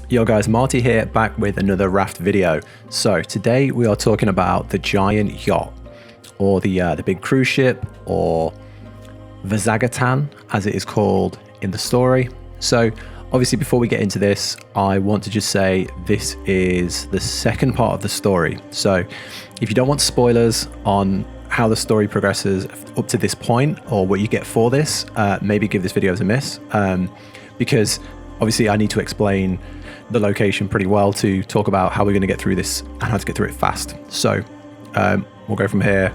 Yo guys, Marty here, back with another Raft video. So today we are talking about the giant yacht, or the big cruise ship, or Vasagatan as it is called in the story. So obviously before we get into this, I want to just say this is the second part of the story. So if you don't want spoilers on how the story progresses up to this point, or what you get for this, maybe give this video as a miss, because obviously I need to explain the location pretty well to talk about how we're going to get through this and how to get through it fast. So we'll go from here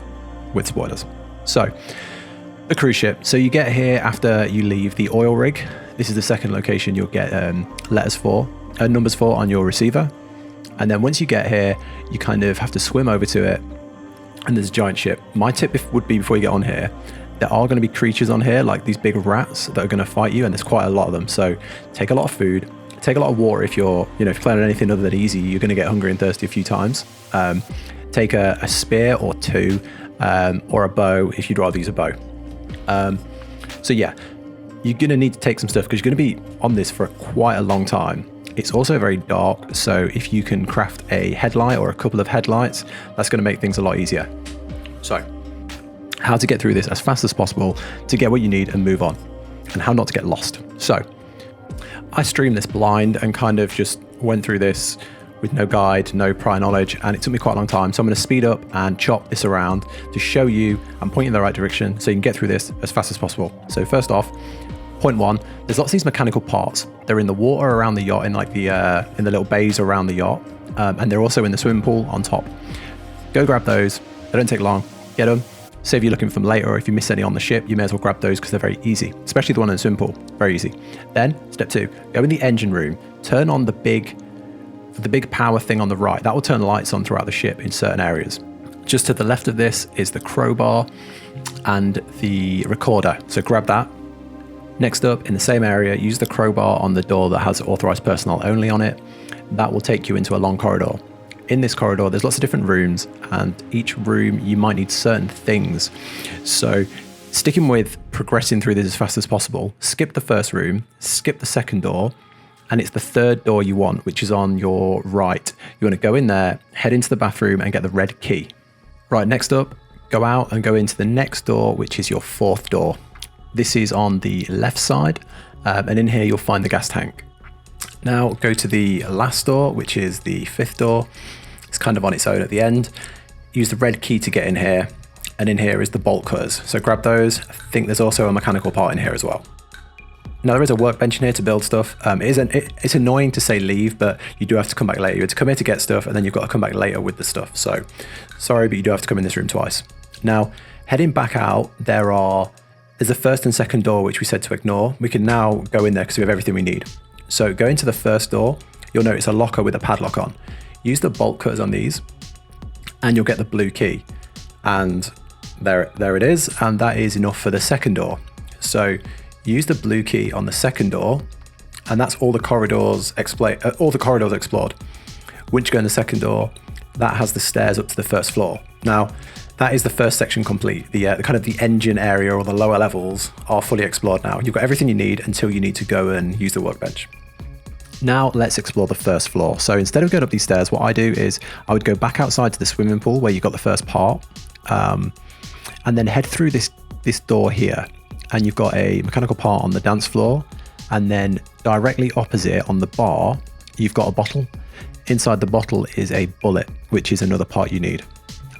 with spoilers. So the cruise ship. So you get here after you leave the oil rig. This is the second location you'll get numbers for on your receiver. And then once you get here, you kind of have to swim over to it. And there's a giant ship. My tip would be before you get on here, there are going to be creatures on here like these big rats that are going to fight you, and there's quite a lot of them. So take a lot of food, take a lot of water. If you're playing on anything other than easy, you're going to get hungry and thirsty a few times. Take a spear or two, or a bow if you'd rather use a bow. So yeah, you're going to need to take some stuff because you're going to be on this for quite a long time. It's also very dark, so if you can craft a headlight or a couple of headlights, that's going to make things a lot easier. So how to get through this as fast as possible to get what you need and move on, and how not to get lost. So I streamed this blind and kind of just went through this with no guide, no prior knowledge, and it took me quite a long time. So I'm going to speed up and chop this around to show you I'm pointing in the right direction so you can get through this as fast as possible. So first off, point one, there's lots of these mechanical parts. They're in the water around the yacht, in like the in the little bays around the yacht, and they're also in the swimming pool on top. Go grab those. They don't take long. Get them. Save you looking for them later, or if you miss any on the ship, you may as well grab those because they're very easy, especially the one in the swimming pool. Very easy. Then step two, go in the engine room. Turn on the big power thing on the right. That will turn lights on throughout the ship in certain areas. Just to the left of this is the crowbar and the recorder. So grab that. Next up, in the same area, use the crowbar on the door that has authorized personnel only on it. That will take you into a long corridor. In this corridor, there's lots of different rooms, and each room you might need certain things. So sticking with progressing through this as fast as possible, skip the first room, skip the second door, and it's the third door you want, which is on your right. You want to go in there, head into the bathroom and get the red key. Right, next up, go out and go into the next door, which is your fourth door. This is on the left side, and in here you'll find the gas tank. Now go to the last door, which is the fifth door. It's kind of on its own at the end. Use the red key to get in here, and in here is the bolt cutters. So grab those. I think there's also a mechanical part in here as well. Now there is a workbench in here to build stuff. It's annoying to say leave, but you do have to come back later. You have to come here to get stuff, and then you've got to come back later with the stuff. So sorry, but you do have to come in this room twice. Now heading back out, there's the first and second door, which we said to ignore. We can now go in there because we have everything we need. So go into the first door. You'll notice a locker with a padlock on. Use the bolt cutters on these and you'll get the blue key. And there it is. And that is enough for the second door. So use the blue key on the second door, and that's all the corridors explored. Once you go in the second door, that has the stairs up to the first floor. Now, that is the first section complete. The kind of the engine area or the lower levels are fully explored now. You've got everything you need until you need to go and use the workbench. Now let's explore the first floor. So instead of going up these stairs, what I do is I would go back outside to the swimming pool where you got the first part, and then head through this door here, and you've got a mechanical part on the dance floor, and then directly opposite on the bar, you've got a bottle. Inside the bottle is a bullet, which is another part you need.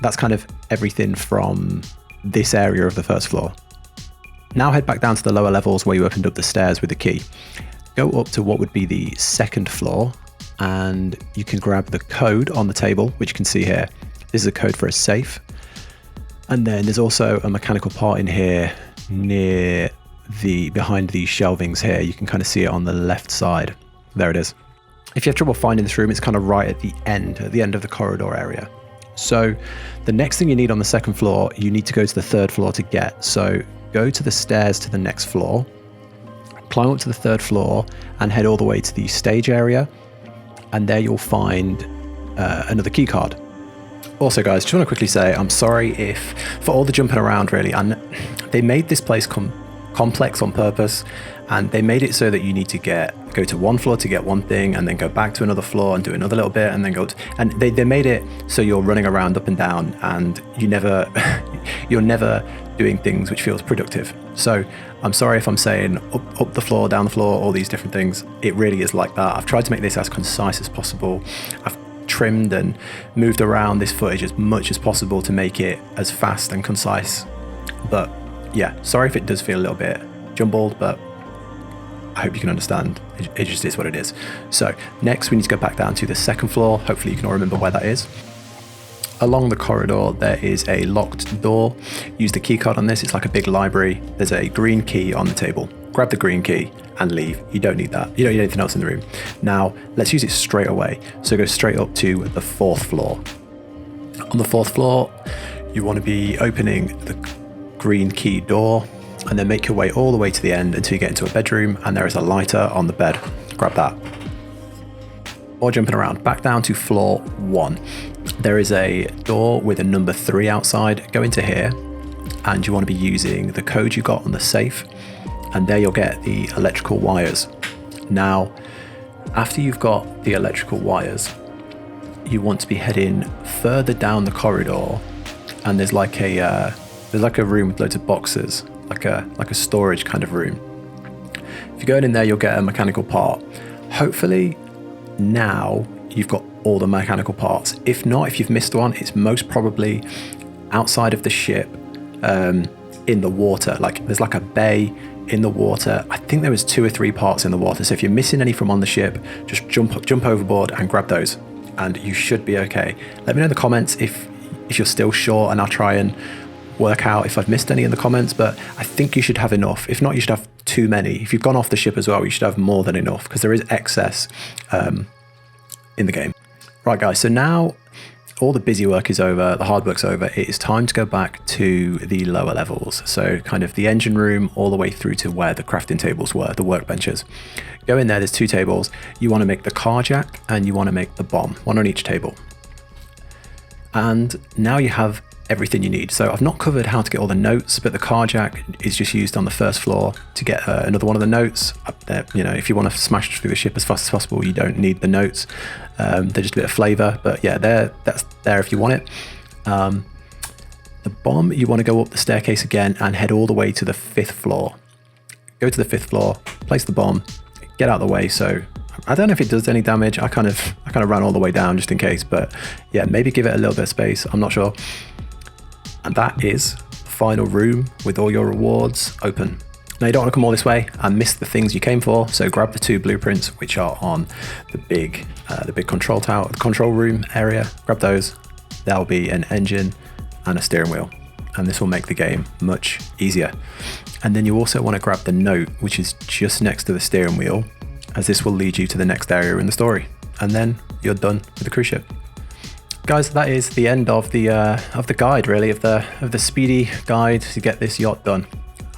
That's kind of everything from this area of the first floor. Now head back down to the lower levels where you opened up the stairs with the key. Go up to what would be the second floor, and you can grab the code on the table, which you can see here. This is a code for a safe. And then there's also a mechanical part in here behind these shelvings here. You can kind of see it on the left side. There it is. If you have trouble finding this room, it's kind of right at the end of the corridor area. So the next thing you need on the second floor, you need to go to the third floor to get. So go to the stairs to the next floor, climb up to the third floor and head all the way to the stage area. And there you'll find another key card. Also guys, just want to quickly say, I'm sorry for all the jumping around really, and they made this place complex on purpose, and they made it so that you need to get go to one floor to get one thing and then go back to another floor and do another little bit and then go to, and they made it so you're running around up and down and you're never doing things which feels productive. So I'm sorry if I'm saying up the floor, down the floor, all these different things. It really is like that. I've tried to make this as concise as possible. I've trimmed and moved around this footage as much as possible to make it as fast and concise. But yeah, sorry if it does feel a little bit jumbled, but I hope you can understand. It just is what it is. So next we need to go back down to the second floor. Hopefully you can all remember where that is. Along the corridor there is a locked door. Use the keycard on this. It's like a big library. There's a green key on the table. Grab the green key and leave. You don't need that. You don't need anything else in the room. Now let's use it straight away. So go straight up to the fourth floor. On the fourth floor you want to be opening the green key door and then make your way all the way to the end until you get into a bedroom, and there is a lighter on the bed. Grab that. Or jumping around back down to floor 1. There is a door with a number 3 outside. Go into here and you want to be using the code you got on the safe, and there you'll get the electrical wires. Now after you've got the electrical wires, you want to be heading further down the corridor, and there's like a room with loads of boxes, like a storage kind of room. If you go in there, you'll get a mechanical part. Hopefully now you've got all the mechanical parts. If not, if you've missed one, it's most probably outside of the ship, in the water. Like there's like a bay in the water. I think there was 2 or 3 parts in the water. So if you're missing any from on the ship, just jump overboard and grab those, and you should be okay. Let me know in the comments if you're still short, and I'll try and work out if I've missed any in the comments, but I think you should have enough. If not, you should have too many. If you've gone off the ship as well, you should have more than enough, because there is excess in the game. Right guys, so now all the busy work is over, the hard work's over. It is time to go back to the lower levels. So kind of the engine room all the way through to where the crafting tables were, the workbenches. Go in there, there's 2 tables. You want to make the car jack and you want to make the bomb, one on each table. And now you have everything you need. So I've not covered how to get all the notes, but the car jack is just used on the first floor to get another one of the notes up there. You know, if you want to smash through the ship as fast as possible, you don't need the notes. They're just a bit of flavor, but yeah, that's there if you want it. The bomb, you want to go up the staircase again and head all the way to the 5th floor. Go to the 5th floor, place the bomb, get out of the way. So I don't know if it does any damage. I kind of ran all the way down just in case, but yeah, maybe give it a little bit of space. I'm not sure. And that is the final room with all your rewards open. Now you don't want to come all this way and miss the things you came for, so grab the 2 blueprints which are on the big control tower, the control room area. Grab those. There'll be an engine and a steering wheel, and this will make the game much easier. And then you also want to grab the note which is just next to the steering wheel, as this will lead you to the next area in the story, and then you're done with the cruise ship. Guys, that is the end of the guide, really, of the speedy guide to get this yacht done.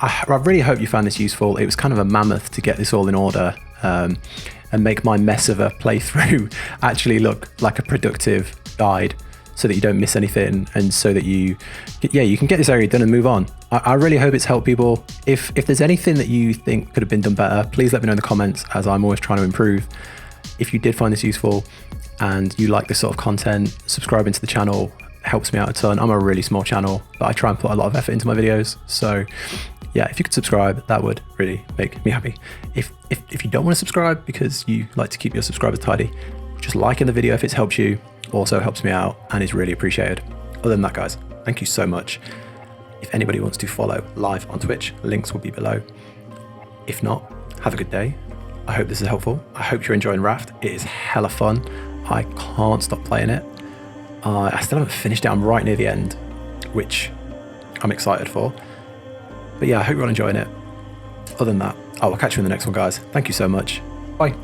I really hope you found this useful. It was kind of a mammoth to get this all in order and make my mess of a playthrough actually look like a productive guide, so that you don't miss anything, and so that you can get this area done and move on. I really hope it's helped people. If there's anything that you think could have been done better, please let me know in the comments, as I'm always trying to improve. If you did find this useful and you like this sort of content, subscribing to the channel helps me out a ton. I'm a really small channel, but I try and put a lot of effort into my videos. So yeah, if you could subscribe, that would really make me happy. If you don't want to subscribe because you like to keep your subscribers tidy, just liking the video if it's helped you also helps me out and is really appreciated. Other than that, guys, thank you so much. If anybody wants to follow live on Twitch, links will be below. If not, have a good day. I hope this is helpful. I hope you're enjoying Raft. It is hella fun. I can't stop playing it. I still haven't finished it. I'm right near the end, which I'm excited for. But yeah, I hope you're all enjoying it. Other than that, I will catch you in the next one, guys. Thank you so much. Bye.